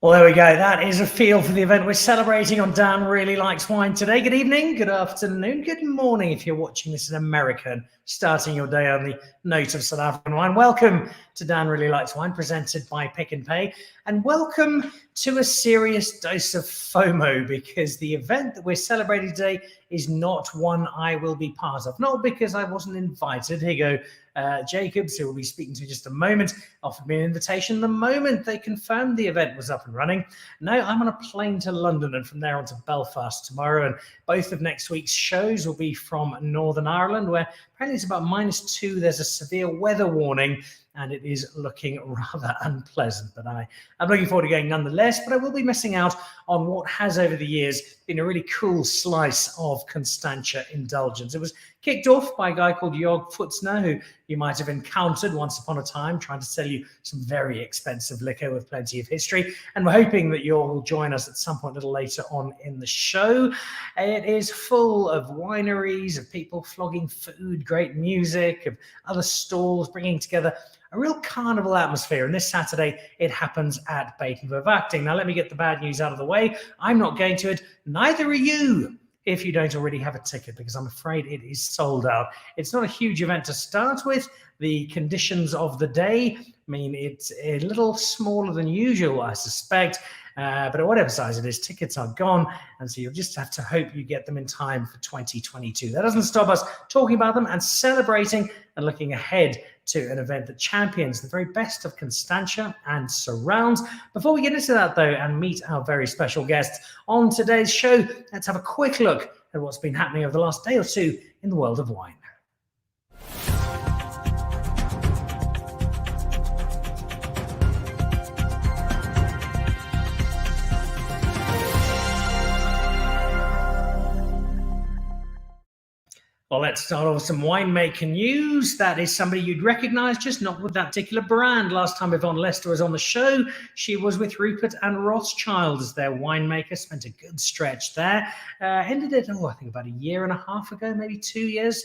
Well, there we go. That is a feel for the event we're celebrating on Dan Really Likes Wine today. Good evening, good afternoon, good morning if you're watching this in America and starting your day on the note of South African wine. Welcome to Dan Really Likes Wine, presented by Pick n Pay. And welcome to a serious dose of FOMO, because the event that we're celebrating today is not one I will be part of. Not because I wasn't invited. Higgo Jacobs, who we'll be speaking to in just a moment, offered me an invitation the moment they confirmed the event was up and running. No, I'm on a plane to London and from there on to Belfast tomorrow. And both of next week's shows will be from Northern Ireland, where apparently it's about -2. There's a severe weather warning, and it is looking rather unpleasant. But I'm looking forward to going nonetheless, but I will be missing out on what has over the years been a really cool slice of Constantia indulgence. It was kicked off by a guy called Jorg Pfutzner, who you might have encountered once upon a time, trying to sell you some very expensive liquor with plenty of history. And we're hoping that Jorg will join us at some point a little later on in the show. It is full of wineries, of people flogging food, great music, of other stalls bringing together a real carnival atmosphere. And this Saturday, it happens at Buitenverwachting. Now, let me get the bad news out of the way. I'm not going to it. Neither are you, if you don't already have a ticket, because I'm afraid it is sold out. It's not a huge event to start with. The conditions of the day mean it's a little smaller than usual, I suspect. But at whatever size it is, tickets are gone. And so you'll just have to hope you get them in time for 2022. That doesn't stop us talking about them and celebrating and looking ahead to an event that champions the very best of Constantia and surrounds. Before we get into that, though, and meet our very special guests on today's show, let's have a quick look at what's been happening over the last day or two in the world of wine. Well, let's start off with some winemaker news. That is somebody you'd recognize, just not with that particular brand. Last time Yvonne Lester was on the show, she was with Rupert and Rothschild as their winemaker, spent a good stretch there. Ended it, I think about 1.5 years ago, maybe 2 years.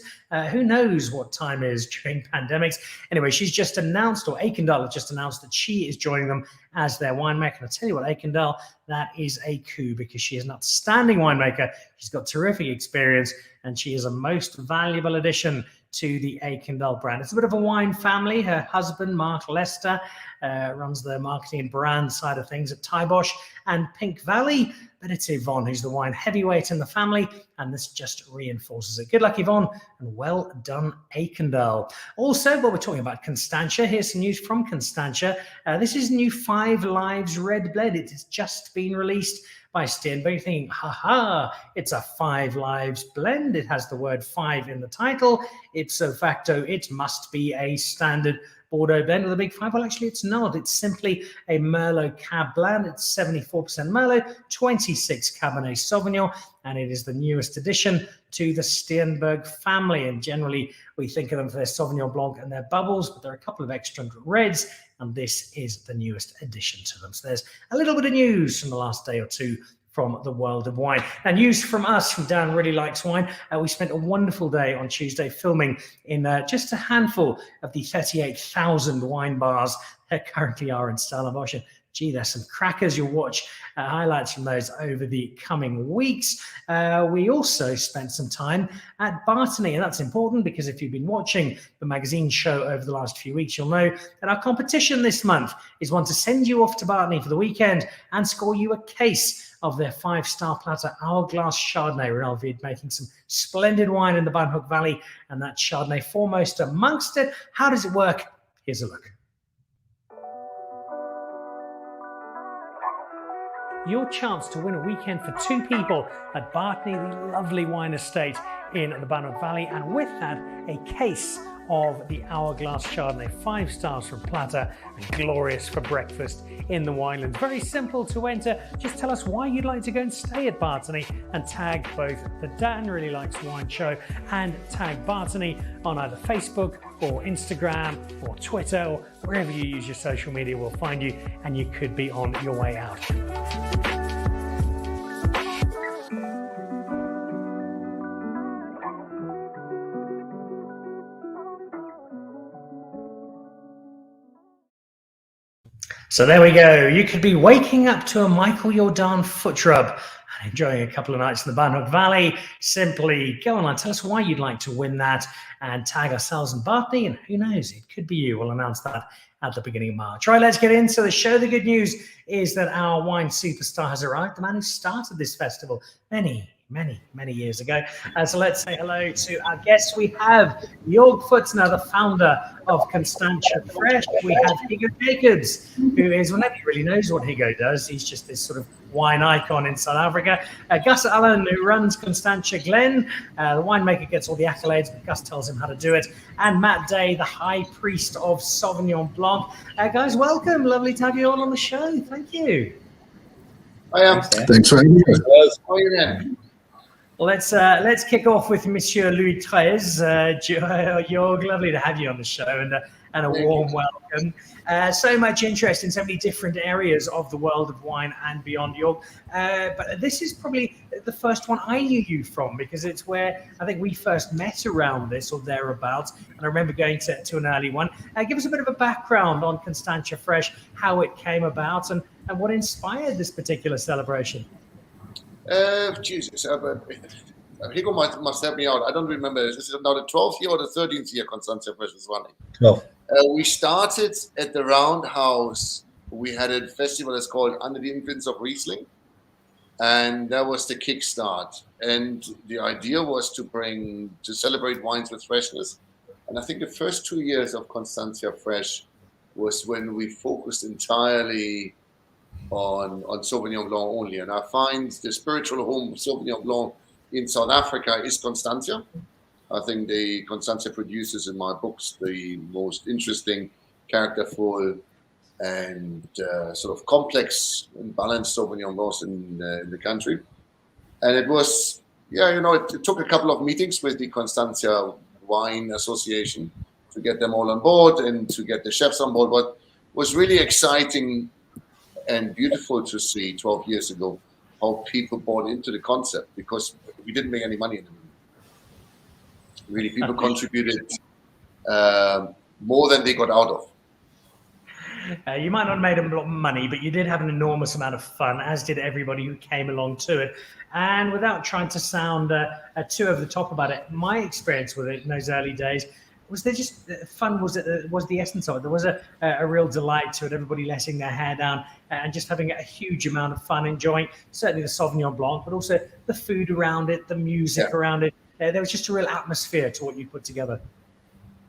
Who knows what time is during pandemics. Anyway, she's just announced, or Aikendal has just announced, that she is joining them as their winemaker. And I'll tell you what, Aikendal, that is a coup, because she is an outstanding winemaker. She's got terrific experience, and she is a most valuable addition to the Aikendal brand. It's a bit of a wine family. Her husband, Mark Lester, runs the marketing and brand side of things at Tybosh and Pink Valley. But it's Yvonne who's the wine heavyweight in the family, and this just reinforces it. Good luck, Yvonne, and well done, Aikendal. Also, while we're talking about Constantia, here's some news from Constantia. This is new 5 Lives Red Blend. It has just been released by Steenberg. You're thinking, haha, it's a 5 Lives blend. It has the word 5 in the title. Ipso facto, it must be a standard Bordeaux blend with a big 5. Well, actually, it's not. It's simply a Merlot Cab blend. It's 74% Merlot, 26 Cabernet Sauvignon, and it is the newest addition to the Steenberg family. And generally, we think of them for their Sauvignon Blanc and their bubbles, but there are a couple of extra reds, and this is the newest addition to them. So there's a little bit of news from the last day or two from the world of wine. And news from us, from Dan Really Likes Wine. We spent a wonderful day on Tuesday filming in just a handful of the 38,000 wine bars that currently are in Stellenbosch. gee, there's some crackers. You'll watch highlights from those over the coming weeks. We also spent some time at Bartony, and that's important because if you've been watching the magazine show over the last few weeks, you'll know that our competition this month is one to send you off to Bartony for the weekend and score you a case of their 5-star platter Hourglass Chardonnay. Ralvid making some splendid wine in the Buitenverwachting Valley, and that Chardonnay foremost amongst it. How does it work? Here's a look. Your chance to win a weekend for 2 people at Bartony, the lovely wine estate in the Buitenverwachting Valley, and with that, a case of the Hourglass Chardonnay, 5 stars from platter and glorious for breakfast in the winelands. Very simple to enter. Just tell us why you'd like to go and stay at Bartony and tag both the Dan Really Likes Wine show and tag Bartony on either Facebook or Instagram or Twitter or wherever you use your social media. We'll find you and you could be on your way out. So there we go. You could be waking up to a Michael Jordan foot rub and enjoying a couple of nights in the Buitenverwachting Valley. Simply go online, tell us why you'd like to win that, and tag ourselves and Bartony, and who knows, it could be you. We'll announce that at the beginning of March. Right, let's get into the show. The good news is that our wine superstar has arrived, the man who started this festival many years ago. So let's say hello to our guests. We have Jorg Pfutzner, the founder of Constantia Fresh. We have Higgo Jacobs, who is, well, nobody really knows what Higgo does. He's just this sort of wine icon in South Africa. Gus Allen, who runs Constantia Glen. The winemaker gets all the accolades, but Gus tells him how to do it. And Matt Day, the high priest of Sauvignon Blanc. Guys, welcome. Lovely to have you all on the show. Thank you. I am. Thanks for having me. Well, let's kick off with Monsieur Louis XIII. Jorg, lovely to have you on the show, and a warm welcome. So much interest in so many different areas of the world of wine and beyond, Jorg. But this is probably the first one I knew you from, because it's where I think we first met around this or thereabouts. And I remember going to an early one. Give us a bit of a background on Constantia Fresh, how it came about, and what inspired this particular celebration. Jesus, Higgo must help me out. I don't remember. This is now the 12th year or the 13th year Constantia Fresh is running. 12. We started at the Roundhouse. We had a festival that's called Under the Influence of Riesling. And that was the kickstart. And the idea was to celebrate wines with freshness. And I think the first 2 years of Constantia Fresh was when we focused entirely on Sauvignon Blanc only. And I find the spiritual home of Sauvignon Blanc in South Africa is Constantia. I think the Constantia produces in my books the most interesting, characterful, and sort of complex and balanced Sauvignon Blancs in the country. And it was, it took a couple of meetings with the Constantia Wine Association to get them all on board and to get the chefs on board. What was really exciting and beautiful to see 12 years ago how people bought into the concept, because we didn't make any money in it. Really, people contributed more than they got out of. You might not have made a lot of money, but you did have an enormous amount of fun, as did everybody who came along to it. And without trying to sound too over the top about it, my experience with it in those early days was there just fun was the essence of it. There was a real delight to it, everybody letting their hair down and just having a huge amount of fun, enjoying certainly the Sauvignon Blanc, but also the food around it, the music around it. There was just a real atmosphere to what you put together.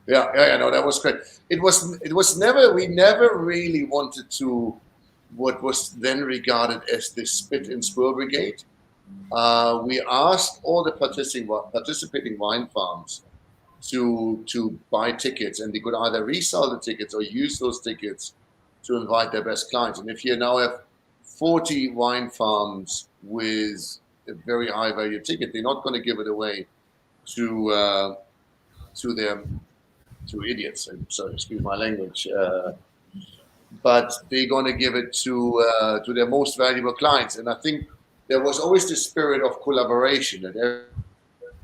Yeah, no, that was great. It was never, we never really wanted to, what was then regarded as the spit and spur brigade. We asked all the participating wine farms to buy tickets, and they could either resell the tickets or use those tickets to invite their best clients. And if you now have 40 wine farms with a very high value ticket, they're not going to give it away to idiots. So excuse my language, but they're going to give it to their most valuable clients. And I think there was always the spirit of collaboration, that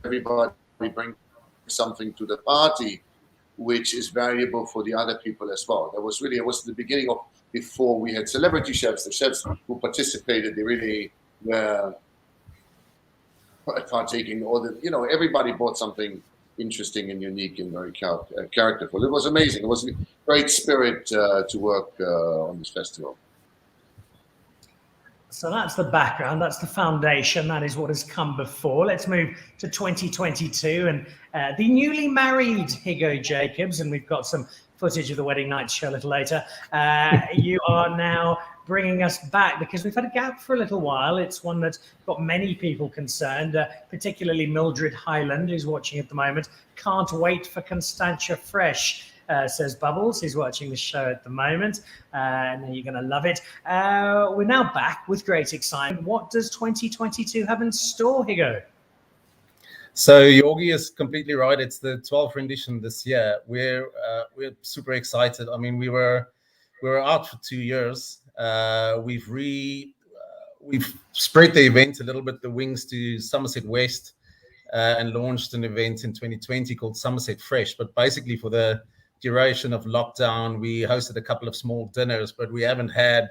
everybody brings something to the party, which is valuable for the other people as well. It was the beginning of, before we had celebrity chefs, the chefs who participated, they really were partaking, everybody brought something interesting and unique and very characterful. It was amazing. It was a great spirit to work on this festival. So that's the background, that's the foundation, that is what has come before. Let's move to 2022 and the newly married Higgo Jacobs, and we've got some footage of the wedding night to show a little later. You are now bringing us back because we've had a gap for a little while. It's one that's got many people concerned, particularly Mildred Highland, who's watching at the moment. Can't wait for Constantia Fresh. Says Bubbles, who's watching the show at the moment. And you're going to love it. We're now back with great excitement. What does 2022 have in store, Higgo? So Jorgi is completely right. It's the 12th rendition this year. We're super excited. I mean, we were out for 2 years. We've spread the event a little bit, the wings to Somerset West, and launched an event in 2020 called Somerset Fresh. But basically, for the duration of lockdown, we hosted a couple of small dinners, but we haven't had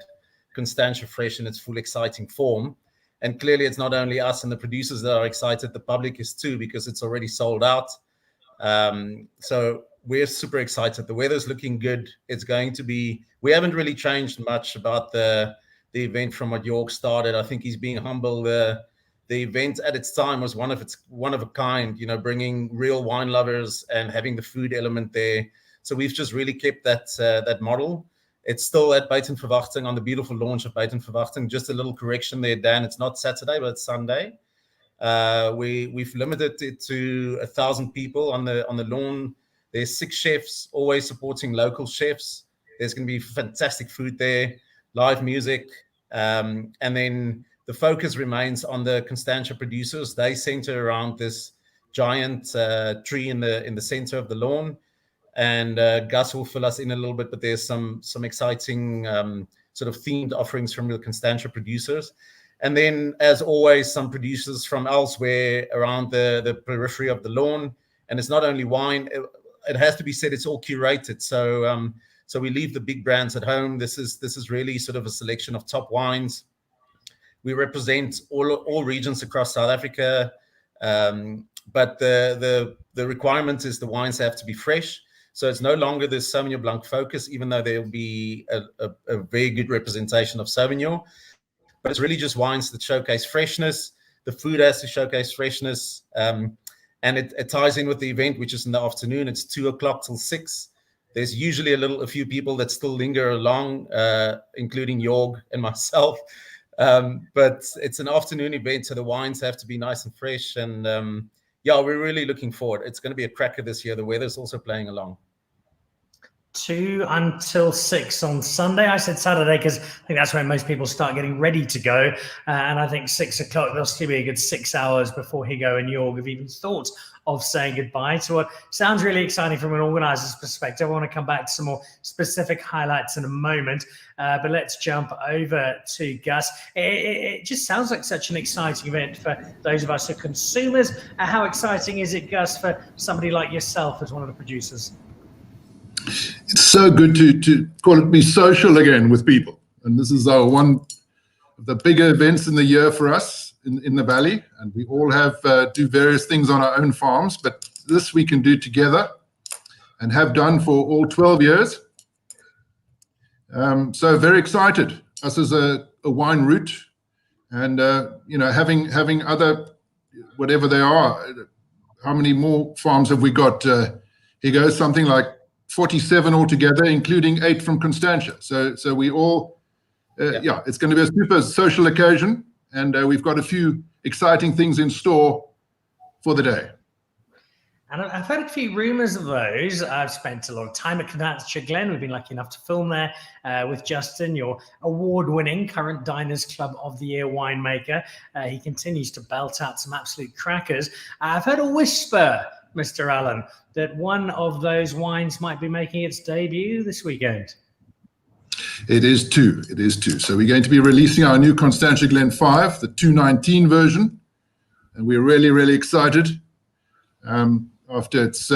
Constantia Fresh in its full exciting form. And clearly it's not only us and the producers that are excited, the public is too, because it's already sold out. So we're super excited. The weather's looking good. It's going to be, we haven't really changed much about the event from what Jorg started. I think he's being humble. The event at its time was one of a kind, bringing real wine lovers and having the food element there. So we've just really kept that model. It's still at Buitenverwachting, on the beautiful launch of Buitenverwachting. Just a little correction there, Dan. It's not Saturday, but it's Sunday. We've limited it to 1,000 people on the lawn. There's 6 chefs, always supporting local chefs. There's going to be fantastic food there, live music, and then the focus remains on the Constantia producers. They center around this giant tree in the center of the lawn. And Gus will fill us in a little bit, but there's some exciting sort of themed offerings from the Constantia producers. And then, as always, some producers from elsewhere around the periphery of the lawn. And it's not only wine. It has to be said, it's all curated. So we leave the big brands at home. This is really sort of a selection of top wines. We represent all regions across South Africa. But the requirement is the wines have to be fresh. So it's no longer the Sauvignon Blanc focus, even though there will be a very good representation of Sauvignon. But it's really just wines that showcase freshness. The food has to showcase freshness. And it ties in with the event, which is in the afternoon. It's 2:00 till 6. There's usually a few people that still linger along, including Jorg and myself. But it's an afternoon event, so the wines have to be nice and fresh. And we're really looking forward. It's going to be a cracker this year. The weather's also playing along. 2 until 6 on Sunday. I said Saturday because I think that's when most people start getting ready to go. And I think 6 o'clock, there'll still be a good 6 hours before Higgo and Jorg have even thought of saying goodbye to what sounds really exciting from an organizer's perspective. I want to come back to some more specific highlights in a moment. But let's jump over to Gus. It just sounds like such an exciting event for those of us who are consumers. How exciting is it, Gus, for somebody like yourself as one of the producers? It's so good to call it be social again with people. And this is one of the bigger events in the year for us in the Valley. And we all have do various things on our own farms, but this we can do together and have done for all 12 years. So very excited, us as a wine route, and having other, whatever they are. How many more farms have we got? Here goes something like 47 altogether, including 8 from Constantia. So we all, it's going to be a super social occasion, and we've got a few exciting things in store for the day. And I've heard a few rumours of those. I've spent a lot of time at Constantia Glen. We've been lucky enough to film there with Justin, your award-winning current Diners Club of the Year winemaker. He continues to belt out some absolute crackers. I've heard a whisper, Mr. Allen, that one of those wines might be making its debut this weekend. It is two. So we're going to be releasing our new Constantia Glen 5, the 219 version. And we're really, really excited. After its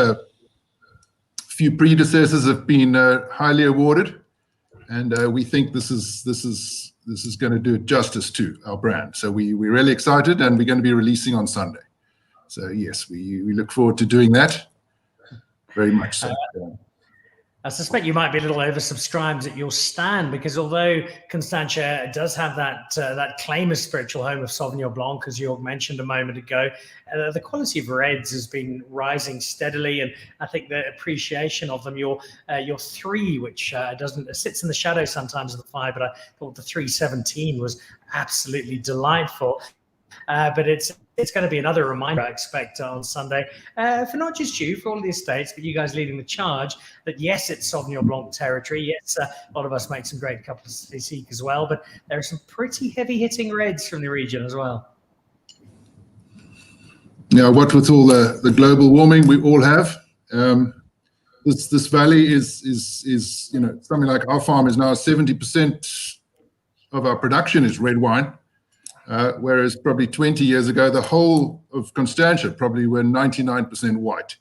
few predecessors have been highly awarded, and we think this is going to do justice to our brand. So we're really excited, and we're going to be releasing on Sunday. So yes, we look forward to doing that very much so. I suspect you might be a little oversubscribed at your stand, because although Constantia does have that claim as spiritual home of Sauvignon Blanc, as Jorg mentioned a moment ago, the quality of reds has been rising steadily, and I think the appreciation of them, your 3, which sits in the shadow sometimes of the 5, but I thought the 317 was absolutely delightful. But it's going to be another reminder, I expect, on Sunday, for not just you, for all of the estates, but you guys leading the charge, that yes, it's Sauvignon Blanc territory. Yes, a lot of us make some great couples this week as well, but there are some pretty heavy-hitting reds from the region as well. Yeah, what with all the global warming we all have, this valley is something like our farm is now 70% of our production is red wine. Whereas probably 20 years ago, the whole of Constantia probably were 99% white.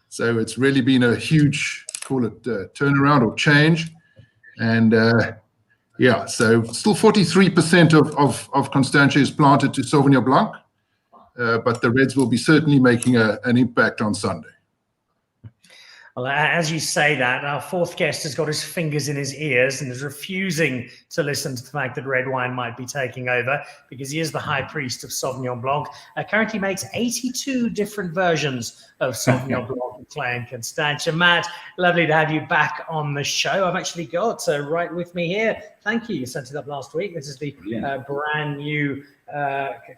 So it's really been a huge, call it turnaround or change. And so still 43% of Constantia is planted to Sauvignon Blanc, but the reds will be certainly making an impact on Sunday. Well, as you say that, our 4th guest has got his fingers in his ears and is refusing to listen to the fact that red wine might be taking over, because he is the high priest of Sauvignon Blanc. Currently makes 82 different versions of Sauvignon Blanc and Klein Constantia. Matt, lovely to have you back on the show. I've actually got right with me here. Thank you. You sent it up last week. This is the brand new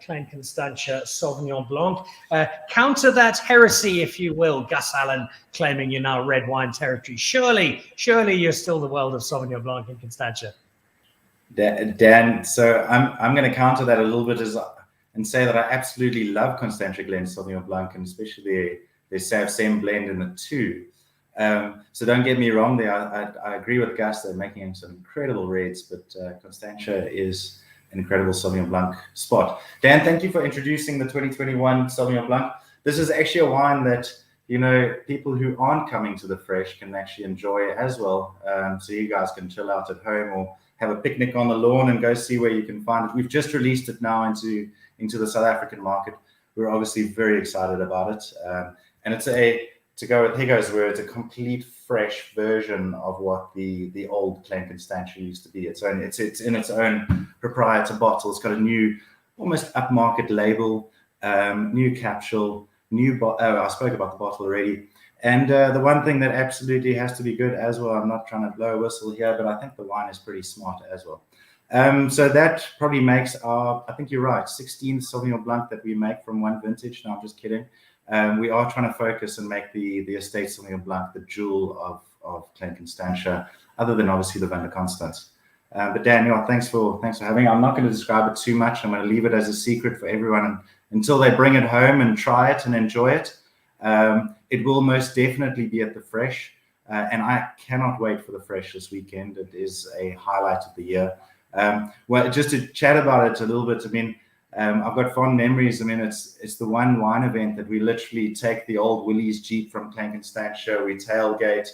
Klein Constantia Sauvignon Blanc. Counter that heresy, if you will, Gus Allen claiming you're now red wine territory. Surely you're still the world of Sauvignon Blanc and Constantia. Dan, so I'm going to counter that a little bit and say that I absolutely love Constantia Glen Sauvignon Blanc, and especially the same blend in the 2. So don't get me wrong there. I agree with Gus. They're making some incredible reds, but Constantia is an incredible Sauvignon Blanc spot. Dan, thank you for introducing the 2021 Sauvignon Blanc. This is actually a wine that, people who aren't coming to the Fresh can actually enjoy as well. So you guys can chill out at home or have a picnic on the lawn and go see where you can find it. We've just released it now into the South African market. We're obviously very excited about it. And it's to go with Higgo's words, a complete fresh version of what the old Klein Constantia used to be. It's in its own proprietary bottle. It's got a new, almost upmarket label, new capsule, I spoke about the bottle already. And the one thing that absolutely has to be good as well, I'm not trying to blow a whistle here, but I think the wine is pretty smart as well. So that probably makes I think you're right, 16 Sauvignon Blanc that we make from one vintage. No, I'm just kidding. We are trying to focus and make the estate Sauvignon Blanc the jewel of Klein Constantia, other than obviously the Van der Constance. But Dan, thanks for having me. I'm not going to describe it too much. I'm going to leave it as a secret for everyone until they bring it home and try it and enjoy it. It will most definitely be at the Fresh, and I cannot wait for the Fresh this weekend. It is a highlight of the year. Well, just to chat about it a little bit, I've got fond memories. It's the one wine event that we literally take the old Willys Jeep from Klein Constantia, we tailgate.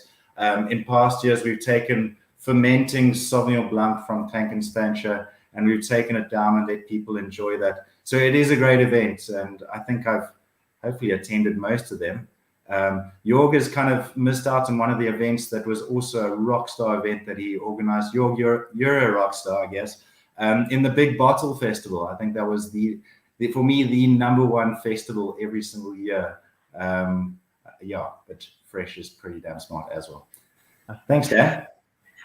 In past years, we've taken fermenting Sauvignon Blanc from Klein Constantia, and we've taken it down and let people enjoy that. So it is a great event, and I think I've hopefully attended most of them. Jorg has kind of missed out on one of the events that was also a rockstar event that he organized. Jorg, you're a rock star, I guess. In the Big Bottle Festival, I think that was for me the #1 festival every single year. But Fresh is pretty damn smart as well. Thanks, Dan.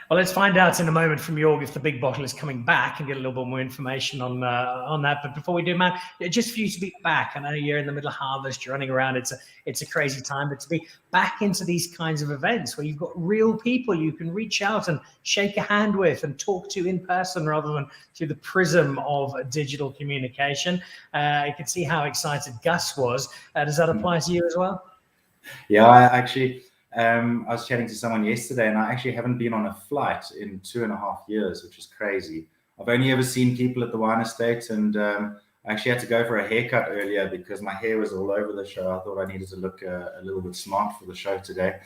Well, let's find out in a moment from Jorg if the Big Bottle is coming back and get a little bit more information on that. But before we do, man, just for you to be back, I know you're in the middle of harvest, you're running around, it's a crazy time, but to be back into these kinds of events where you've got real people you can reach out and shake a hand with and talk to in person rather than through the prism of digital communication. You can see how excited Gus was. Does that apply to you as well? Yeah, I was chatting to someone yesterday, and I actually haven't been on a flight in 2.5 years, which is crazy. I've only ever seen people at the wine estate, and I actually had to go for a haircut earlier because my hair was all over the show. I thought I needed to look a little bit smart for the show today.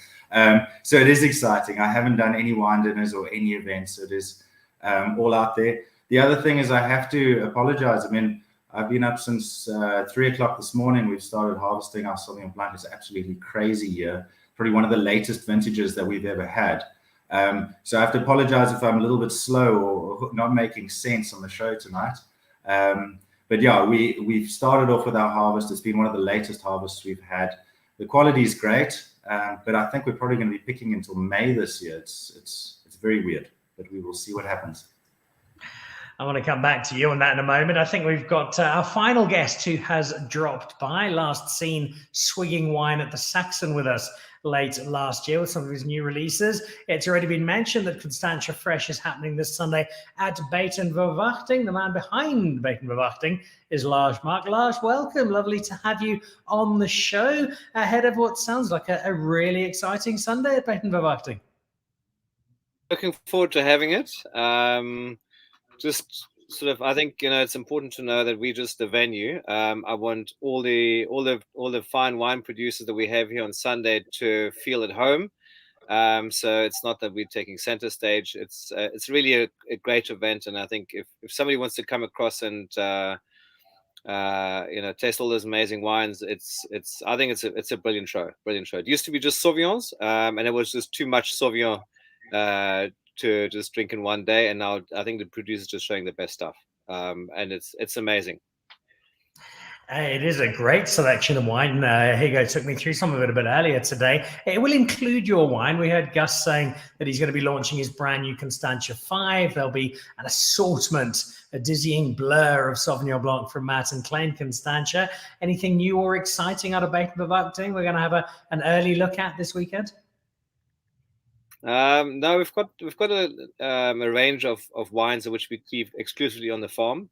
So it is exciting. I haven't done any wine dinners or any events. So it is all out there. The other thing is I have to apologize. I mean, I've been up since 3 o'clock this morning. We've started harvesting our Sauvignon Blanc. It's absolutely crazy here. Probably one of the latest vintages that we've ever had. So I have to apologize if I'm a little bit slow or not making sense on the show tonight. But yeah, we've started off with our harvest. It's been one of the latest harvests we've had. The quality is great, but I think we're probably going to be picking until May this year. It's very weird, but we will see what happens. I want to come back to you on that in a moment. I think we've got our final guest who has dropped by, last seen swigging wine at the Saxon with us late last year with some of his new releases. It's already been mentioned that Constantia Fresh is happening this Sunday at Buitenverwachting. The man behind Buitenverwachting is Lars Maack. Lars, welcome. Lovely to have you on the show ahead of what sounds like a really exciting Sunday at Buitenverwachting. Looking forward to having it. Just sort of, I think, it's important to know that we're just the venue. I want all the fine wine producers that we have here on Sunday to feel at home. So it's not that we're taking center stage. It's really a great event, and I think if somebody wants to come across and taste all those amazing wines, I think it's a brilliant show. It used to be just Sauvignons, and it was just too much Sauvignon to just drink in one day, and now I think the producers just showing the best stuff, and it's amazing. It is a great selection of wine. Higgo took me through some of it a bit earlier today. It will include your wine. We heard Gus saying that he's going to be launching his brand new Constantia 5. There'll be an assortment, a dizzying blur of Sauvignon Blanc from Matt and Klein Constantia. Anything new or exciting out of Buitenverwachting we're going to have an early look at this weekend? No, we've got a range of wines which we keep exclusively on the farm.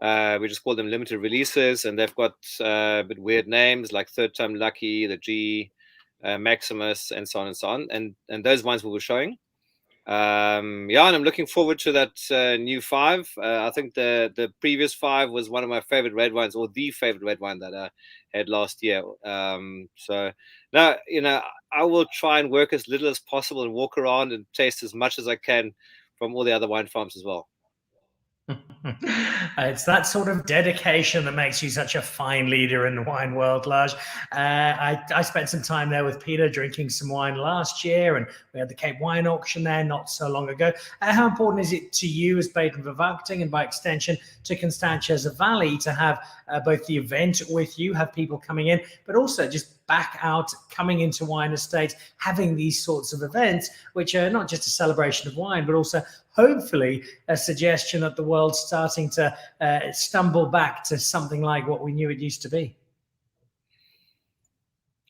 We just call them limited releases, and they've got a bit weird names like Third Time Lucky, the G, Maximus, and so on and so on. And those wines we were showing. And I'm looking forward to that new 5. I think the previous 5 was one of my favorite red wines, or the favorite red wine that I had last year. So now, I will try and work as little as possible and walk around and taste as much as I can from all the other wine farms as well. It's that sort of dedication that makes you such a fine leader in the wine world, Lars. I spent some time there with Peter drinking some wine last year, and we had the Cape Wine Auction there not so long ago. How important is it to you as Buitenverwachting, and by extension to Constantia as a valley, to have both the event with you, have people coming in, but also just back out, coming into wine estates, having these sorts of events, which are not just a celebration of wine, but also hopefully a suggestion that the world's starting to stumble back to something like what we knew it used to be?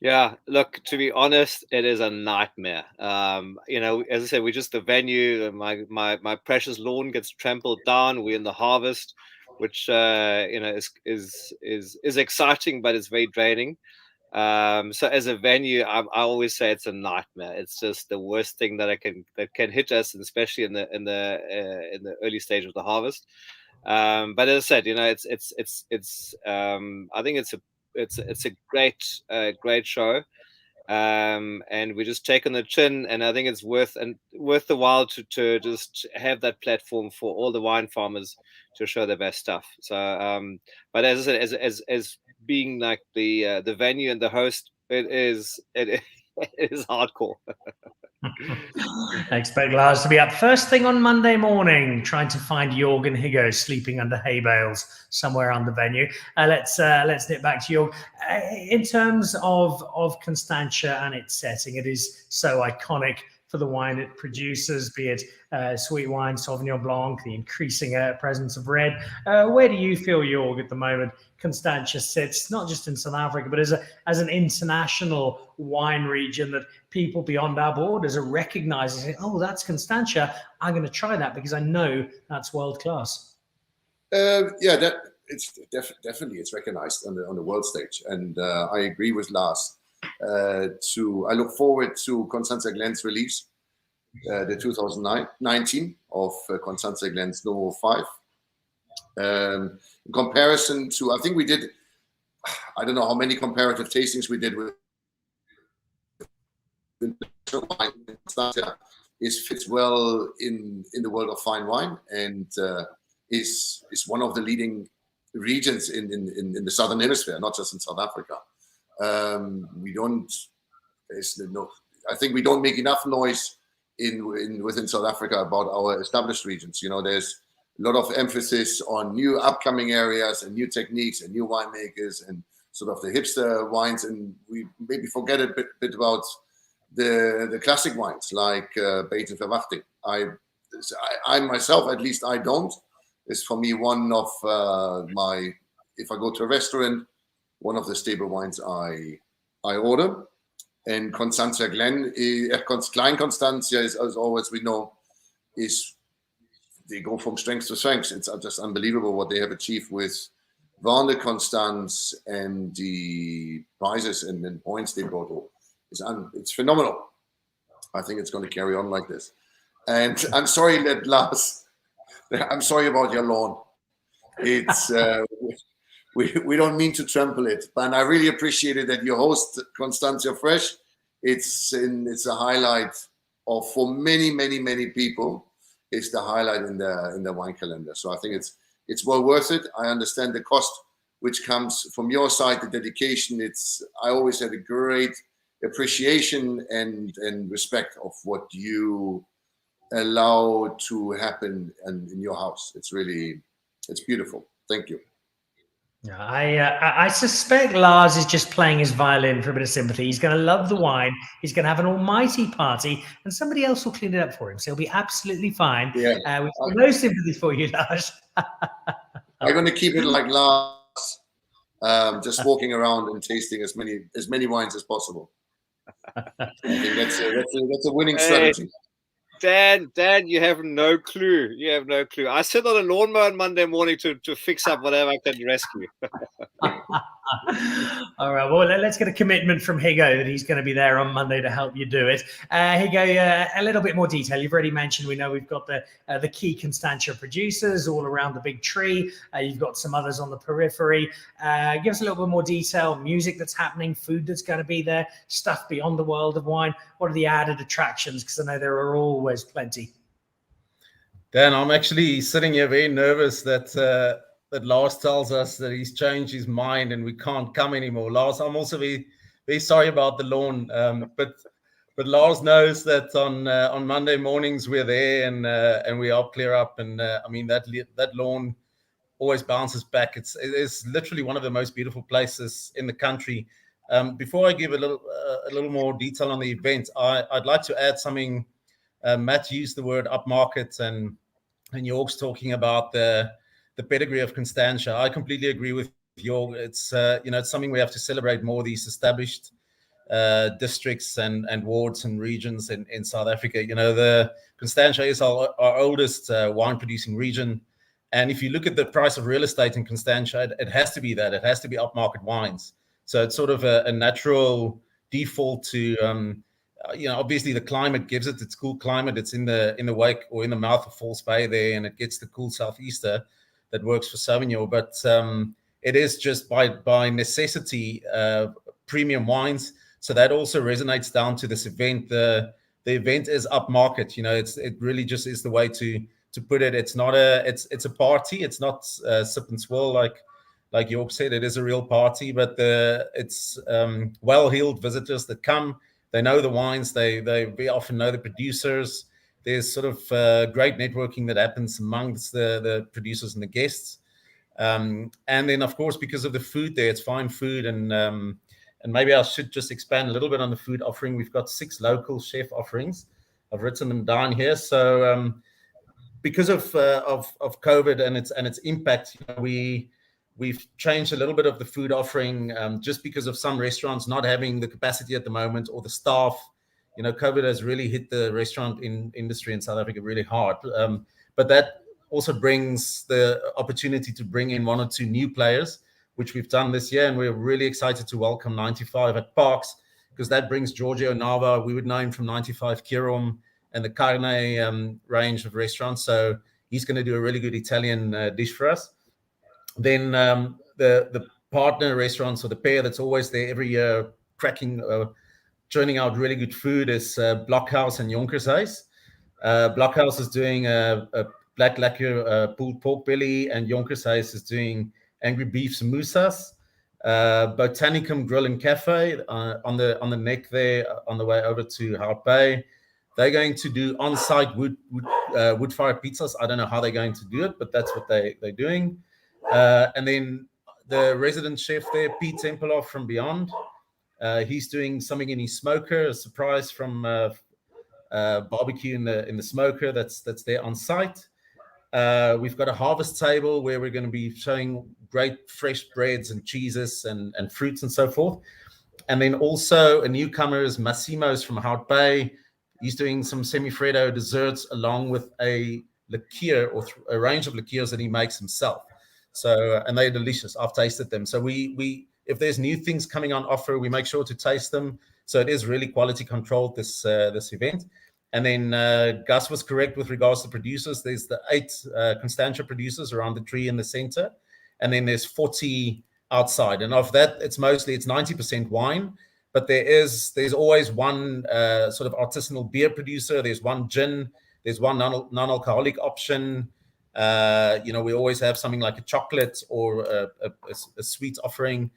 Yeah, look, to be honest, it is a nightmare. As I said, we're just the venue. My precious lawn gets trampled down. We're in the harvest, which is exciting, but it's very draining. So as a venue, I always say it's a nightmare. It's just the worst thing that can hit us, and especially in the early stage of the harvest. But as I said, I think it's a great show, and we just take on the chin, and I think it's worth the while to just have that platform for all the wine farmers to show their best stuff. So, but as I said, as being like the venue and the host, it is hardcore. I expect Lars to be up first thing on Monday morning trying to find Jorg and Higgo sleeping under hay bales somewhere on the venue. Let's nip back to Jorg. In terms of Constantia and its setting, it is so iconic for the wine it produces, be it sweet wine, Sauvignon Blanc, the increasing presence of red. Where do you feel, Jorg, at the moment Constantia sits, not just in South Africa, but as an international wine region that people beyond our borders are recognizing, oh, that's Constantia, I'm going to try that because I know that's world class? It's definitely it's recognized on the world stage, and I agree with Lars. I look forward to Constantia Glen's release, the 2019 of Constantia Glen's No. 5. In comparison to, I think we did, I don't know how many comparative tastings we did with wine. Constantia fits well in the world of fine wine, and is one of the leading regions in the southern hemisphere, not just in South Africa. I think we don't make enough noise within South Africa about our established regions. You know, there's a lot of emphasis on new upcoming areas and new techniques and new winemakers and sort of the hipster wines, and we maybe forget a bit about the classic wines like Buitenverwachting. I myself, at least, I don't. It's for me one of if I go to a restaurant, one of the stable wines I order. And Constantia Glen, Klein Constantia, as always we know, they go from strength to strength. It's just unbelievable what they have achieved with Vin de Constance and the prizes and points they brought home. It's phenomenal. I think it's going to carry on like this. And I'm sorry that Lars, I'm sorry about your lawn. It's we don't mean to trample it, but I really appreciated that you host Constantia Fresh. It's a highlight for many people. It's the highlight in the wine calendar. So I think it's well worth it. I understand the cost which comes from your side, the dedication. I always had a great appreciation and respect of what you allow to happen in your house. It's beautiful. Thank you. I suspect Lars is just playing his violin for a bit of sympathy. He's going to love the wine. He's going to have an almighty party, and somebody else will clean it up for him. So he'll be absolutely fine. Yeah. We've got no sympathy for you, Lars. I'm going to keep it like Lars, just walking around and tasting as many wines as possible. I think that's a winning strategy. Dan, you have no clue. You have no clue. I sit on a lawnmower on Monday morning to fix up whatever I can rescue. All right. Well, let's get a commitment from Higgo that he's going to be there on Monday to help you do it. Higgo, a little bit more detail. You've already mentioned we know we've got the key Constantia producers all around the big tree. You've got some others on the periphery. Give us a little bit more detail. Music that's happening, food that's going to be there, stuff beyond the world of wine. What are the added attractions? Because I know there are always plenty. Dan, I'm actually sitting here very nervous that Lars tells us that he's changed his mind and we can't come anymore. Lars, I'm also very, very sorry about the lawn, but Lars knows that on Monday mornings we're there and we are clear up, and I mean that lawn always bounces back. It is literally one of the most beautiful places in the country. Before I give a little more detail on the event, I'd like to add something. Matt used the word upmarket, and Jorg's talking about the pedigree of Constantia. I completely agree with Jorg. It's it's something we have to celebrate more, these established districts and wards and regions in South Africa. The Constantia is our oldest wine producing region, and if you look at the price of real estate in Constantia, it has to be that. It has to be upmarket wines. So it's sort of a natural default to obviously the climate gives it its cool climate. It's in the wake or in the mouth of False Bay there, and it gets the cool southeaster that works for Sauvignon. But it is just by necessity premium wines. So that also resonates down to this event. The event is upmarket. It really just is the way to put it. It's not it's a party. It's not sip and swirl like Jorg said. It is a real party, but it's well-heeled visitors that come. They know the wines. They very often know the producers. There's sort of great networking that happens amongst the producers and the guests. And then, of course, because of the food there, it's fine food. And maybe I should just expand a little bit on the food offering. We've got 6 local chef offerings. I've written them down here. So because of COVID and its impact, we've changed a little bit of the food offering just because of some restaurants not having the capacity at the moment, or the staff. COVID has really hit the restaurant industry in South Africa really hard. But that also brings the opportunity to bring in 1 or 2 new players, which we've done this year. And we're really excited to welcome 95 at Parks, because that brings Giorgio Nava. We would know him from 95 Kirom and the Carne range of restaurants. So he's going to do a really good Italian dish for us. Then the partner restaurants, or the pair that's always there every year, churning out really good food, is Blockhouse and Jonkershuis. Blockhouse is doing a black lacquer pulled pork belly, and Jonkershuis is doing angry beef samosas. Botanicum Grill and Cafe on the neck there, on the way over to Hout Bay. They're going to do on-site wood-fired pizzas. I don't know how they're going to do it, but that's what they're doing. And then the resident chef there, Pete Tempelhoff from Beyond, he's doing something in his smoker, a surprise from barbecue in the smoker that's there on site. We've got a harvest table where we're going to be showing great fresh breads and cheeses and fruits and so forth. And then also a newcomer is Massimo's from Hout Bay. He's doing some semi-freddo desserts along with a liqueur, or a range of liqueurs that he makes himself. So, and they're delicious. I've tasted them. So we if there's new things coming on offer, we make sure to taste them. So it is really quality controlled, this event. And then Gus was correct with regards to producers. There's the 8 Constantia producers around the tree in the center, and then there's 40 outside. And of that, it's 90% wine, but there's always one sort of artisanal beer producer. There's one gin. There's one non-alcoholic option. We always have something like a chocolate or a sweet offering.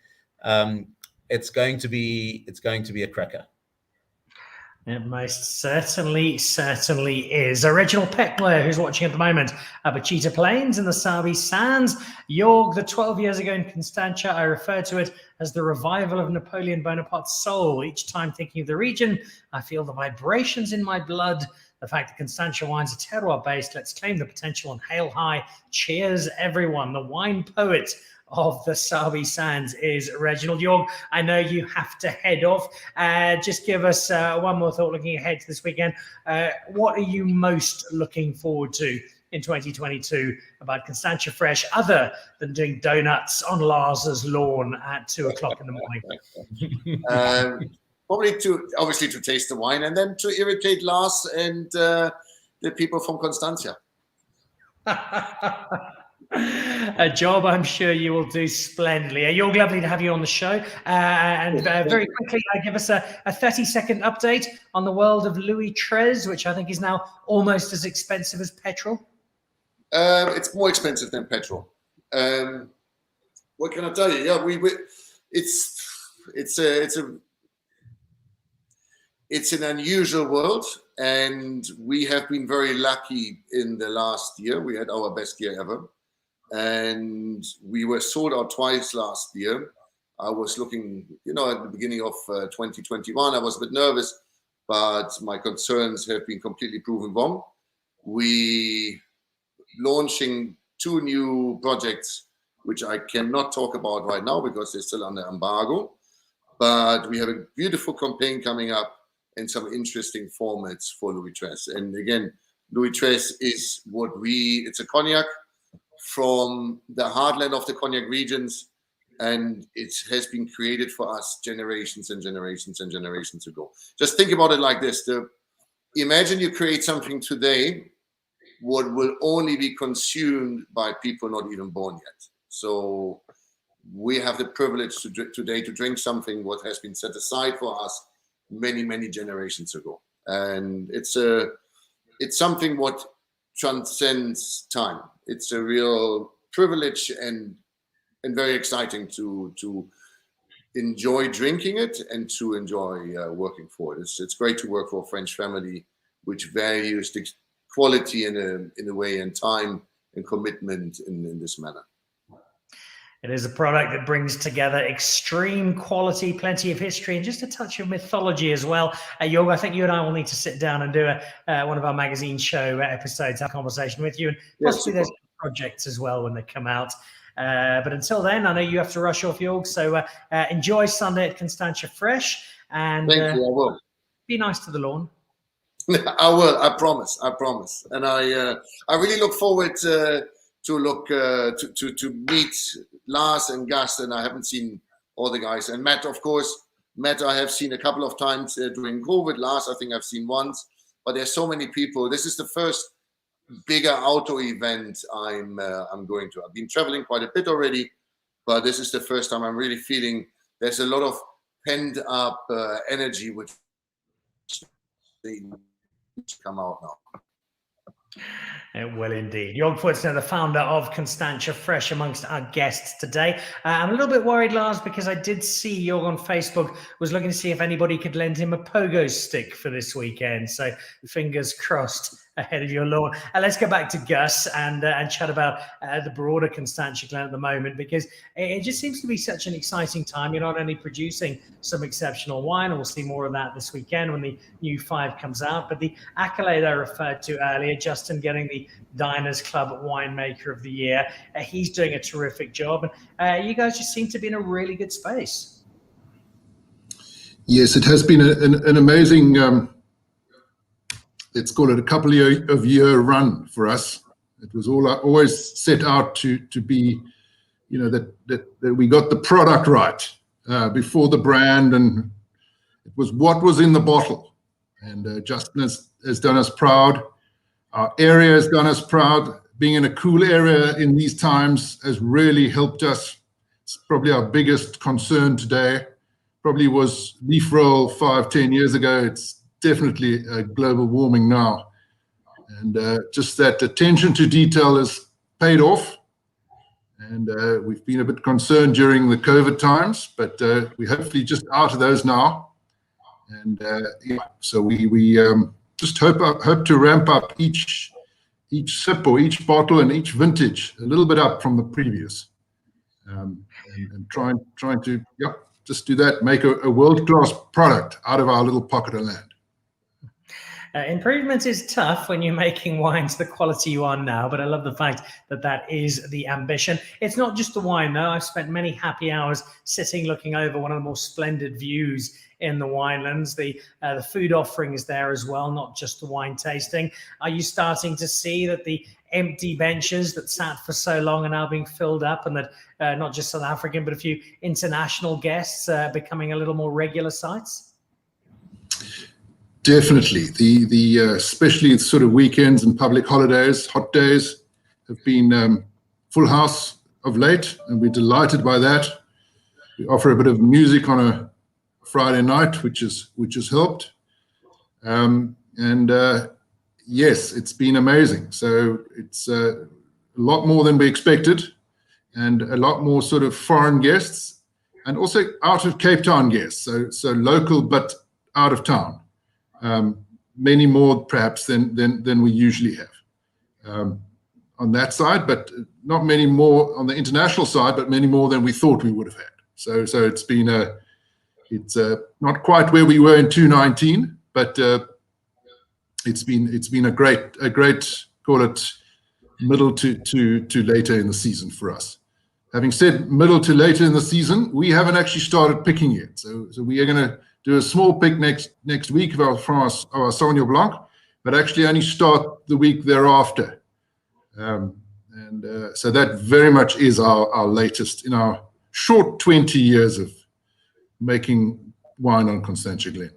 It's going to be a cracker. It most certainly is. Reginald Peckler, who's watching at the moment up at Cheetah Plains in the Sabi Sands. Jorg, the 12 years ago in Constantia, I refer to it as the revival of Napoleon Bonaparte's soul. Each time thinking of the region, I feel the vibrations in my blood. The fact that Constantia wines are terroir-based, let's claim the potential and hail high. Cheers, everyone. The wine poet of the Sabi Sands is Reginald. Jorg, I know you have to head off. Just give us one more thought looking ahead to this weekend. What are you most looking forward to in 2022 about Constantia Fresh, other than doing donuts on Lars's lawn at 2 o'clock in the morning? Probably to taste the wine, and then to irritate Lars and the people from Constantia. A job I'm sure you will do splendidly. Jorg, lovely to have you on the show. And very quickly, give us a 30-second update on the world of Louis XIII, which I think is now almost as expensive as petrol. It's more expensive than petrol. What can I tell you? Yeah, it's an unusual world, and we have been very lucky in the last year. We had our best year ever, and we were sold out twice last year. I was looking, at the beginning of 2021, I was a bit nervous, but my concerns have been completely proven wrong. We launching 2 new projects, which I cannot talk about right now because they're still under embargo, but we have a beautiful campaign coming up and some interesting formats for Louis XIII. And again, Louis XIII is it's a cognac from the heartland of the cognac regions, and it has been created for us generations and generations and generations ago. Just think about it like this. Imagine you create something today, what will only be consumed by people not even born yet. So we have the privilege today to drink something what has been set aside for us many, many generations ago. And it's something what transcends time. It's a real privilege and very exciting to enjoy drinking it and to enjoy working for it. It's great to work for a French family which values the quality in a way, and time and commitment in this manner. It is a product that brings together extreme quality, plenty of history, and just a touch of mythology as well. Jorg, I think you and I will need to sit down and do one of our magazine show episodes, have a conversation with you, and possibly there's projects as well when they come out. But until then, I know you have to rush off, Jorg, so enjoy Sunday at Constantia Fresh, and thank you. I will. Be nice to the lawn. I will. I promise. And I really look forward to meet Lars and Gus, and I haven't seen all the guys. And Matt, of course. Matt, I have seen a couple of times during COVID. Lars, I think I've seen once. But there's so many people. This is the first bigger outdoor event I'm going to. I've been traveling quite a bit already, but this is the first time I'm really feeling there's a lot of pent up energy which needs to come out now. Well, indeed. Jorg Pfutzner, the founder of Constantia Fresh, amongst our guests today. I'm a little bit worried, Lars, because I did see Jorg on Facebook was looking to see if anybody could lend him a pogo stick for this weekend. So fingers crossed ahead of your lawn. Let's go back to Gus and chat about the broader Constantia Glen at the moment, because it just seems to be such an exciting time. You're not only producing some exceptional wine, and we'll see more of that this weekend when the new 5 comes out, but the accolade I referred to earlier, Justin getting the Diners Club Winemaker of the Year. He's doing a terrific job. And you guys just seem to be in a really good space. Yes, it has been an amazing, let's call it a couple of year run for us. It was always set out to be, that we got the product right before the brand, and it was what was in the bottle. And Justin has done us proud. Our area has done us proud. Being in a cool area in these times has really helped us. It's probably our biggest concern today. Probably was leaf roll 5-10 years ago. It's definitely global warming now. And just that attention to detail has paid off. And we've been a bit concerned during the COVID times, but we're hopefully just out of those now. And so we just hope to ramp up each sip or each bottle and each vintage a little bit up from the previous, and trying to just do that, make a world-class product out of our little pocket of land. Improvement is tough when you're making wines the quality you are now, but I love the fact that that is the ambition. It's not just the wine, though. I've spent many happy hours sitting looking over one of the more splendid views in the winelands. The food offering is there as well, not just the wine tasting. Are you starting to see that the empty benches that sat for so long are now being filled up, and that not just South African, but a few international guests becoming a little more regular sites? Definitely. The especially sort of weekends and public holidays, hot days, have been full house of late, and we're delighted by that. We offer a bit of music on a Friday night, which has helped. Yes, it's been amazing. So it's a lot more than we expected, and a lot more sort of foreign guests, and also out of Cape Town guests. So local, but out of town. Many more perhaps than we usually have on that side, but not many more on the international side, but many more than we thought we would have had. So it's been it's not quite where we were in 2019, but it's been a great call it middle to later in the season for us. Having said middle to later in the season, we haven't actually started picking yet. So we are going to do a small pick next week from our Sauvignon Blanc, but actually only start the week thereafter. So that very much is our latest in our short 20 years of making wine on Constantia Glen.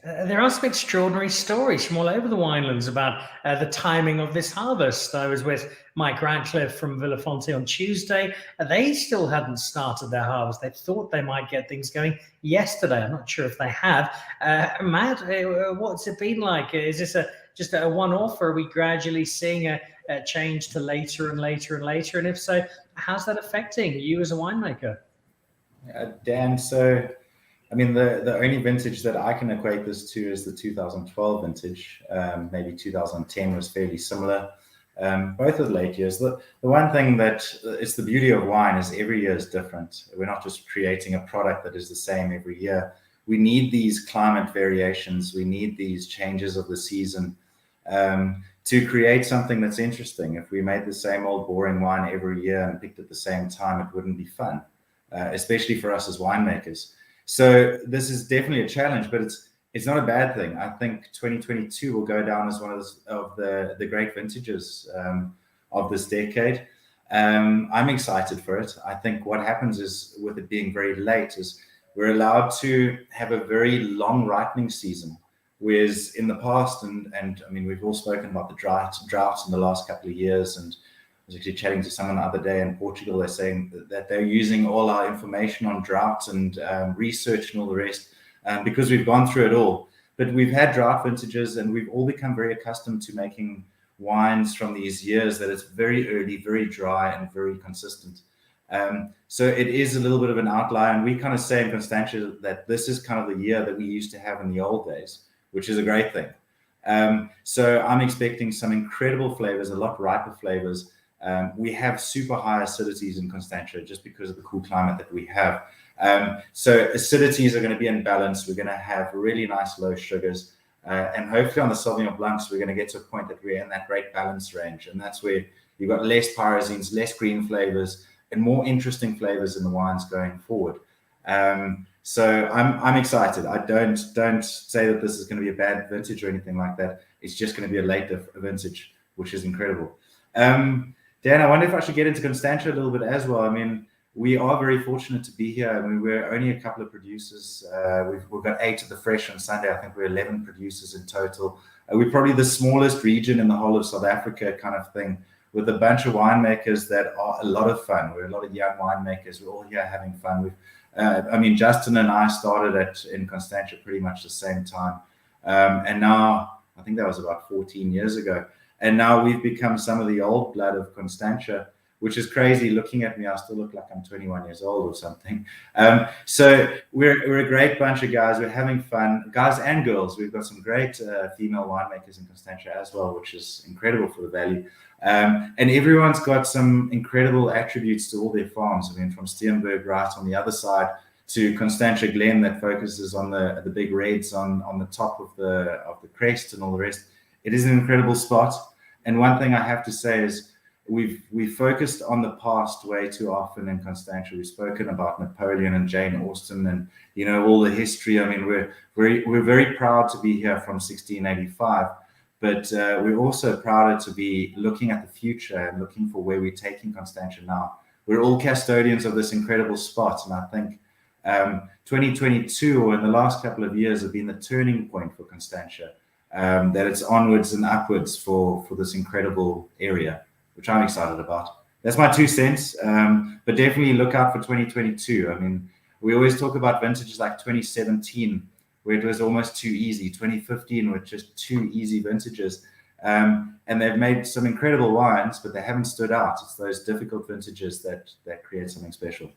There are some extraordinary stories from all over the winelands about the timing of this harvest. I was with Mike Ratcliffe from Villafonte on Tuesday. They still hadn't started their harvest. They thought they might get things going yesterday. I'm not sure if they have. Matt, what's it been like? Is this just a one-off, or are we gradually seeing a change to later and later and later? And if so, how's that affecting you as a winemaker? Dan, so I mean, the only vintage that I can equate this to is the 2012 vintage. Maybe 2010 was fairly similar. Both of the late years. The one thing that is the beauty of wine is every year is different. We're not just creating a product that is the same every year. We need these climate variations. We need these changes of the season to create something that's interesting. If we made the same old boring wine every year and picked at the same time, it wouldn't be fun, especially for us as winemakers. So this is definitely a challenge, but it's not a bad thing. I think 2022 will go down as one of the great vintages of this decade. I'm excited for it. I think what happens is, with it being very late, is we're allowed to have a very long ripening season. Whereas in the past, and I mean, we've all spoken about the droughts in the last couple of years, and I was actually chatting to someone the other day in Portugal. They're saying that they're using all our information on droughts and research and all the rest because we've gone through it all. But we've had drought vintages, and we've all become very accustomed to making wines from these years that it's very early, very dry, and very consistent. So it is a little bit of an outlier, and we kind of say in Constantia that this is kind of the year that we used to have in the old days, which is a great thing. So I'm expecting some incredible flavors, a lot riper flavors. We have super high acidities in Constantia just because of the cool climate that we have. So acidities are going to be in balance. We're going to have really nice low sugars. And hopefully on the Sauvignon Blancs, we're going to get to a point that we're in that great balance range. And that's where you've got less pyrazines, less green flavors, and more interesting flavors in the wines going forward. So I'm excited. I don't say that this is going to be a bad vintage or anything like that. It's just going to be a late vintage, which is incredible. Dan, I wonder if I should get into Constantia a little bit as well. I mean, we are very fortunate to be here. I mean, we're only a couple of producers. We've got 8 of the Fresh on Sunday. I think we're 11 producers in total. We're probably the smallest region in the whole of South Africa kind of thing, with a bunch of winemakers that are a lot of fun. We're a lot of young winemakers. We're all here having fun. I mean, Justin and I started in Constantia pretty much the same time. And now, I think that was about 14 years ago. And now we've become some of the old blood of Constantia, which is crazy. Looking at me, I still look like I'm 21 years old or something. So we're a great bunch of guys. We're having fun, guys and girls. We've got some great female winemakers in Constantia as well, which is incredible for the valley. And everyone's got some incredible attributes to all their farms. I mean, from Steenberg right on the other side to Constantia Glen that focuses on the big reds on the top of the crest and all the rest. It is an incredible spot. And one thing I have to say is we've focused on the past way too often in Constantia. We've spoken about Napoleon and Jane Austen and, you know, all the history. I mean, we're very proud to be here from 1685, but we're also prouder to be looking at the future and looking for where we're taking Constantia now. We're all custodians of this incredible spot, and I think 2022 or in the last couple of years have been the turning point for Constantia, that it's onwards and upwards for this incredible area, which I'm excited about. That's my 2 cents, but definitely look out for 2022. I mean, we always talk about vintages like 2017, where it was almost too easy. 2015 were just 2 easy vintages, and they've made some incredible wines, but they haven't stood out. It's those difficult vintages that create something special.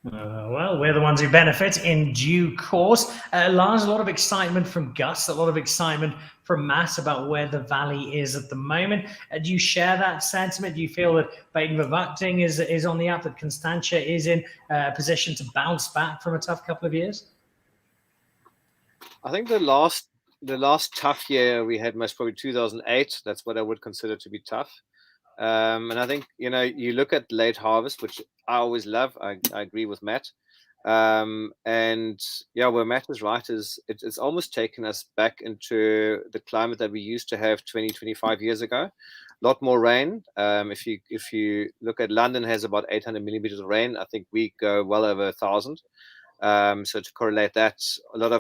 Well, we're the ones who benefit in due course. Lars, a lot of excitement from Gus, a lot of excitement from Matt about where the valley is at the moment. Do you share that sentiment? Do you feel that Buitenverwachting is on the up, that Constantia is in a position to bounce back from a tough couple of years? I think the last tough year we had most probably 2008. That's what I would consider to be tough. And I think, you know, you look at late harvest, which I always love. I agree with Matt. And yeah, where Matt is right is it's almost taken us back into the climate that we used to have 25 years ago. A lot more rain. If you look at London has about 800 millimeters of rain. I think we go well over 1,000. So to correlate that, a lot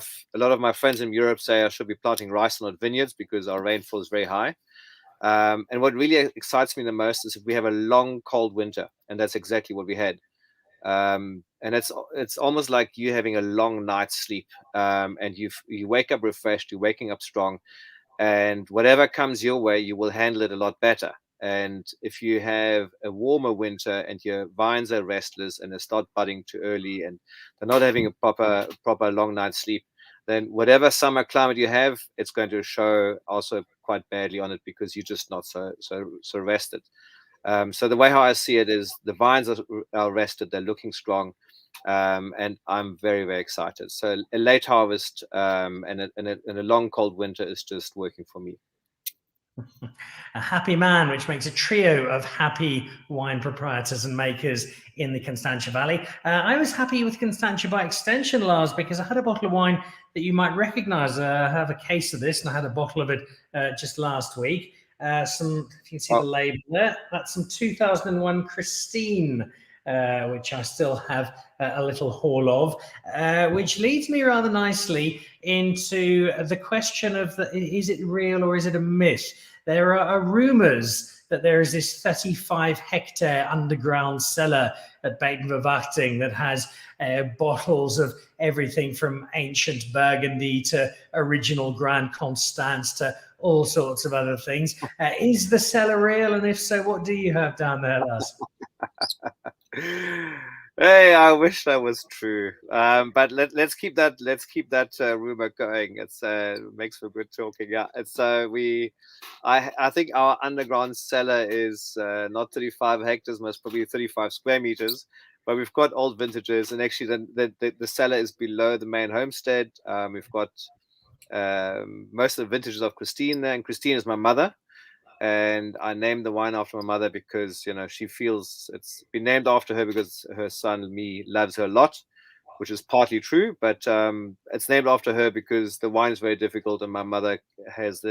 of my friends in Europe say I should be planting rice and not vineyards because our rainfall is very high. And what really excites me the most is if we have a long, cold winter, and that's exactly what we had. And it's almost like you having a long night's sleep, and you wake up refreshed, you're waking up strong, and whatever comes your way, you will handle it a lot better. And if you have a warmer winter and your vines are restless and they start budding too early and they're not having a proper long night's sleep, then whatever summer climate you have, it's going to show also quite badly on it because you're just not so rested. So the way how I see it is the vines are rested, they're looking strong, and I'm very, very excited. So a late harvest and a long cold winter is just working for me. A happy man, which makes a trio of happy wine proprietors and makers in the Constantia Valley. I was happy with Constantia by extension, Lars, because I had a bottle of wine that you might recognize. I have a case of this, and I had a bottle of it just last week. If you can see the label there, that's some 2001 Christine. which I still have a little haul of, which leads me rather nicely into the question of is it real or is it a myth? There are rumors that there is this 35-hectare underground cellar at Buitenverwachting that has bottles of everything from ancient Burgundy to original Klein Constantia to all sorts of other things. Is the cellar real? And if so, what do you have down there, Lars? Hey, I wish that was true. But let's keep that rumor going. It's makes for good talking. Yeah, it's I think our underground cellar is not 35 hectares, most probably 35 square meters. But we've got old vintages, and actually the cellar is below the main homestead. We've got most of the vintages of Christine there, and Christine is my mother. And I named the wine after my mother because, she feels it's been named after her because her son, me, loves her a lot, which is partly true. But it's named after her because the wine is very difficult and my mother has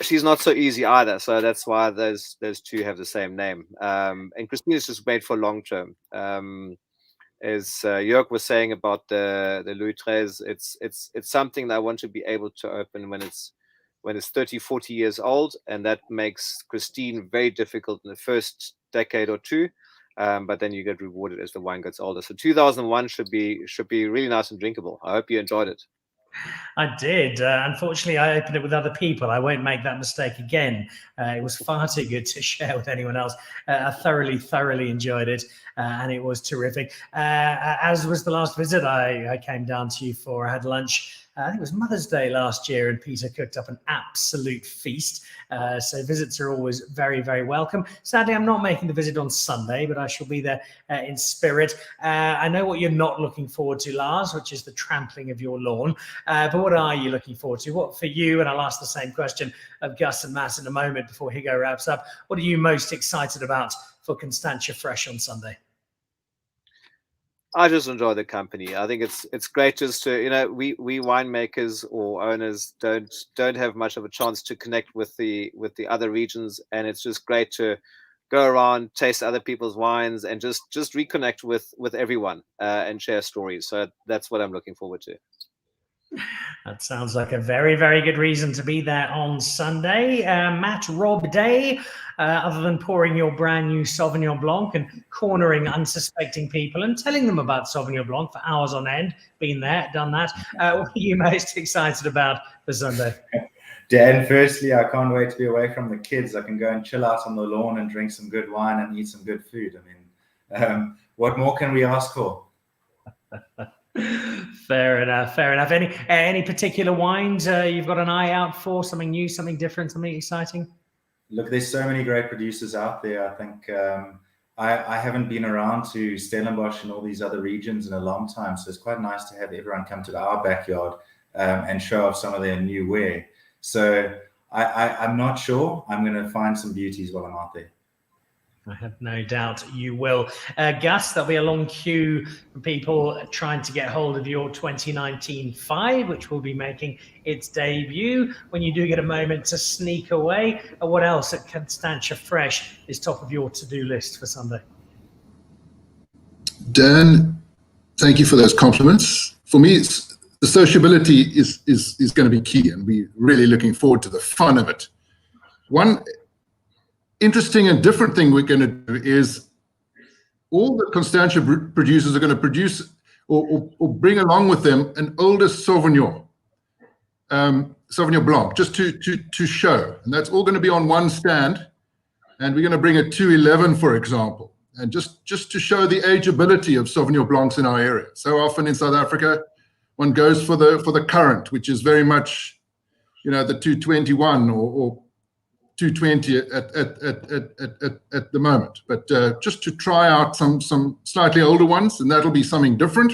she's not so easy either. So that's why those two have the same name. And Christine is just made for long term. As Jorg was saying about the Louis XIII, it's something that I want to be able to open when it's 30, 40 years old, and that makes Christine very difficult in the first decade or two, but then you get rewarded as the wine gets older. So 2001 should be really nice and drinkable. I hope you enjoyed it. I did. Unfortunately, I opened it with other people. I won't make that mistake again. It was far too good to share with anyone else. I thoroughly enjoyed it, and it was terrific. As was the last visit I came down to you for. I had lunch. I think it was Mother's Day last year, and Peter cooked up an absolute feast. So visits are always very, very welcome. Sadly, I'm not making the visit on Sunday, but I shall be there in spirit. I know what you're not looking forward to, Lars, which is the trampling of your lawn. But what are you looking forward to? What for you? And I'll ask the same question of Gus and Matt in a moment before Higgo wraps up. What are you most excited about for Constantia Fresh on Sunday? I just enjoy the company. I think it's great just to we winemakers or owners don't have much of a chance to connect with the other regions, and it's just great to go around, taste other people's wines, and just reconnect with everyone and share stories. So that's what I'm looking forward to. That sounds like a very, very good reason to be there on Sunday. Matt, Rob Day, other than pouring your brand new Sauvignon Blanc and cornering unsuspecting people and telling them about Sauvignon Blanc for hours on end, been there, done that. What are you most excited about for Sunday? Dan, firstly, I can't wait to be away from the kids. I can go and chill out on the lawn and drink some good wine and eat some good food. I mean, what more can we ask for? Fair enough. Any particular wines you've got an eye out for? Something new, something different, something exciting? Look, there's so many great producers out there. I think I haven't been around to Stellenbosch and all these other regions in a long time, so it's quite nice to have everyone come to our backyard and show off some of their new ware. So I'm not sure. I'm going to find some beauties while I'm out there. I have no doubt you will. Gus, there'll be a long queue for people trying to get hold of your 2019 5, which will be making its debut. When you do get a moment to sneak away, what else at Constantia Fresh is top of your to-do list for Sunday? Dan, thank you for those compliments. For me, the sociability is going to be key, and we're really looking forward to the fun of it. One interesting and different thing we're going to do is all the Constantia producers are going to produce or bring along with them an older Sauvignon Blanc, just to show. And that's all going to be on one stand. And we're going to bring a 211, for example, and just to show the ageability of Sauvignon Blancs in our area. So often in South Africa, one goes for the current, which is very much, the 221 or 220 at the moment, but just to try out some slightly older ones, and that'll be something different,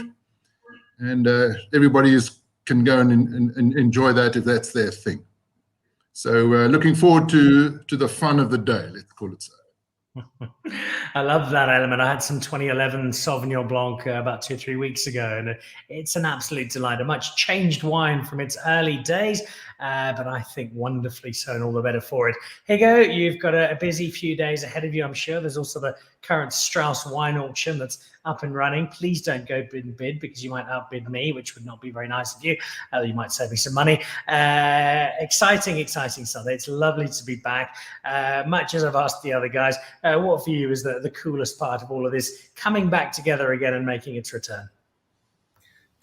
and everybody can go and enjoy that if that's their thing. So looking forward to the fun of the day, let's call it so. I love that element. I had some 2011 Sauvignon Blanc about 2 or 3 weeks ago, and it's an absolute delight. A much changed wine from its early days, but I think wonderfully so, and all the better for it. Higgo, you've got a busy few days ahead of you, I'm sure. There's also the current Strauss wine auction that's up and running. Please don't go bid because you might outbid me, which would not be very nice of you. You might save me some money. Exciting Sunday. It's lovely to be back. Much as I've asked the other guys, what for you is the coolest part of all of this coming back together again and making its return?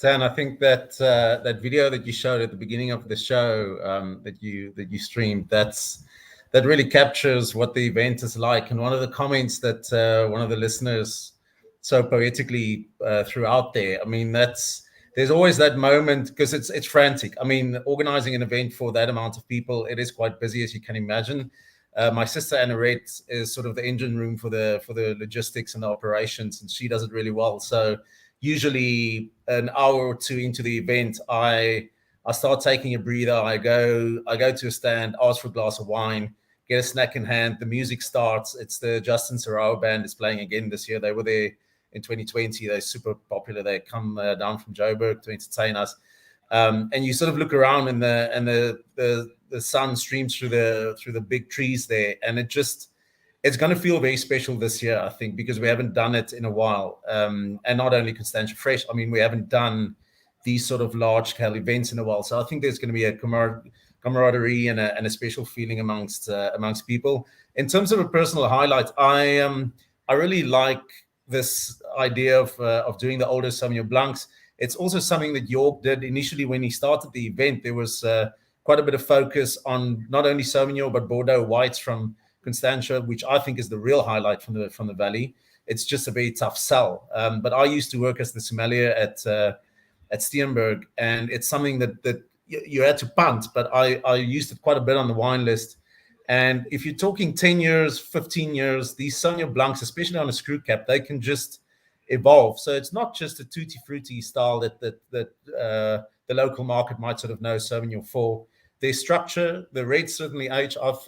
Dan, I think that that video that you showed at the beginning of the show that you streamed, that really captures what the event is like. And one of the comments that one of the listeners so poetically threw out there, I mean, there's always that moment because it's frantic. I mean, organizing an event for that amount of people, it is quite busy, as you can imagine. My sister Annette is sort of the engine room for the logistics and the operations, and she does it really well. So usually an hour or two into the event, I start taking a breather. I go to a stand, ask for a glass of wine, get a snack in hand. The music starts. It's the Justin Serrao band is playing again this year. They were there in 2020. They're super popular. They come down from Joburg to entertain us. And you sort of look around, and the sun streams through the big trees there, and it's going to feel very special this year, I think, because we haven't done it in a while. And not only Constantia Fresh, I mean, we haven't done these sort of large-scale events in a while. So I think there's going to be a camaraderie and a special feeling amongst people. In terms of a personal highlight, I really like this idea of doing the older Sauvignon Blancs. It's also something that Jorg did initially when he started the event. There was quite a bit of focus on not only Sauvignon but Bordeaux whites from Constantia, which I think is the real highlight from the valley. It's just a very tough sell. But I used to work as the sommelier at Steenberg, and it's something that you had to punt, but I used it quite a bit on the wine list. And if you're talking 10 years, 15 years, these Sauvignon Blancs, especially on a screw cap, they can just evolve. So it's not just a tutti frutti style that the local market might sort of know Sauvignon for. Their structure, the red certainly age. I've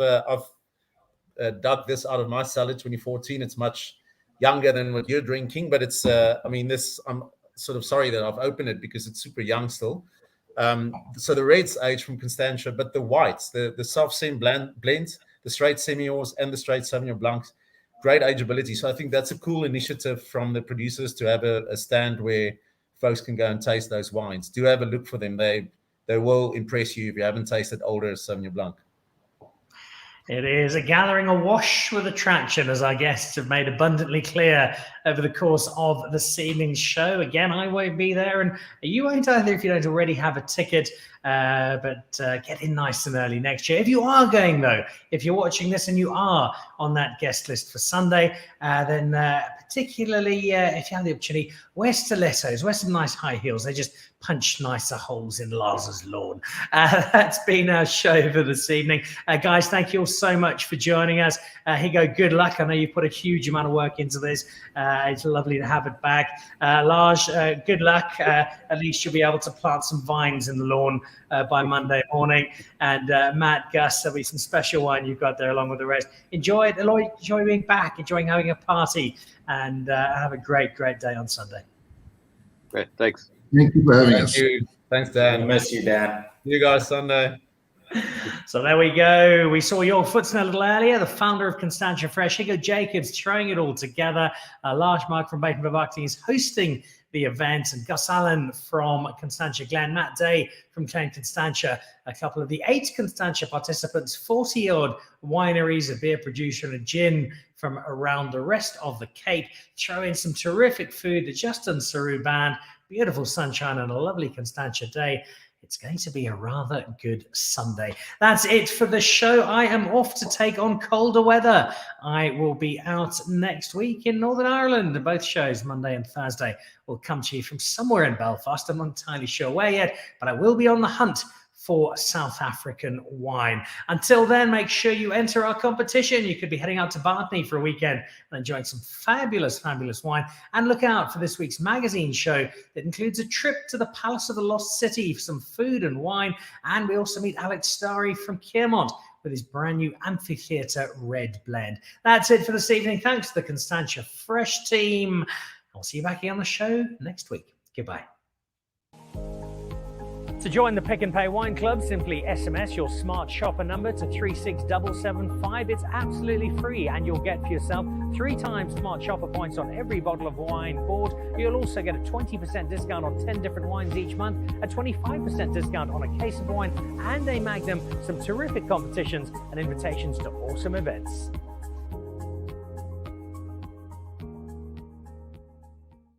dug this out of my cellar 2014. It's much younger than what you're drinking, but it's I'm sort of sorry that I've opened it because it's super young still. So the reds age from Constantia, but the whites, the soft sem blends, the straight Semillons and the straight Sauvignon Blancs, great ageability. So I think that's a cool initiative from the producers to have a stand where folks can go and taste those wines. Do have a look for them. They will impress you if you haven't tasted older Sauvignon Blanc. It is a gathering awash with attraction, as our guests have made abundantly clear over the course of this evening's show. Again, I won't be there, and you won't either if you don't already have a ticket. But get in nice and early next year. If you are going, though, if you're watching this and you are on that guest list for Sunday, then particularly if you have the opportunity, wear stilettos, wear some nice high heels. They just punch nicer holes in Lars's lawn. That's been our show for this evening. Guys, thank you all so much for joining us. Higgo, good luck. I know you put a huge amount of work into this. It's lovely to have it back. Lars, good luck. At least you'll be able to plant some vines in the lawn by Monday morning. And Matt, Gus, there'll be some special wine you've got there along with the rest. Enjoy it. Enjoy being back. Enjoying having a party. And have a great day on Sunday. Great. Thanks. Thank you for having us. Thank you. Thanks, Dan. I miss you, Dan. See you guys Sunday. So there we go. We saw Jorg Pfutzner a little earlier, the founder of Constantia Fresh. Higgo Jacobs throwing it all together. Lars Maack from Buitenverwachting is hosting the event, and Gus Allen from Constantia Glen, Matt Day from Klein Constantia, a couple of the 8 Constantia participants, 40-odd wineries, a beer producer and a gin from around the rest of the Cape. Throw in some terrific food, the Justin Serrao band, beautiful sunshine and a lovely Constantia day. It's going to be a rather good Sunday. That's it for the show. I am off to take on colder weather. I will be out next week in Northern Ireland. Both shows, Monday and Thursday, will come to you from somewhere in Belfast. I'm not entirely sure where yet, but I will be on the hunt for South African wine. Until then, make sure you enter our competition. You could be heading out to Bartney for a weekend and enjoying some fabulous wine. And look out for this week's magazine show that includes a trip to the Palace of the Lost City for some food and wine. And we also meet Alex Starry from Kearmont with his brand new Amphitheatre Red Blend. That's it for this evening. Thanks to the Constantia Fresh team. I'll see you back here on the show next week. Goodbye. To join the Pick and Pay Wine Club, simply SMS your smart shopper number to 36775. It's absolutely free, and you'll get for yourself 3 times smart shopper points on every bottle of wine bought. You'll also get a 20% discount on 10 different wines each month, a 25% discount on a case of wine, and a Magnum, some terrific competitions and invitations to awesome events.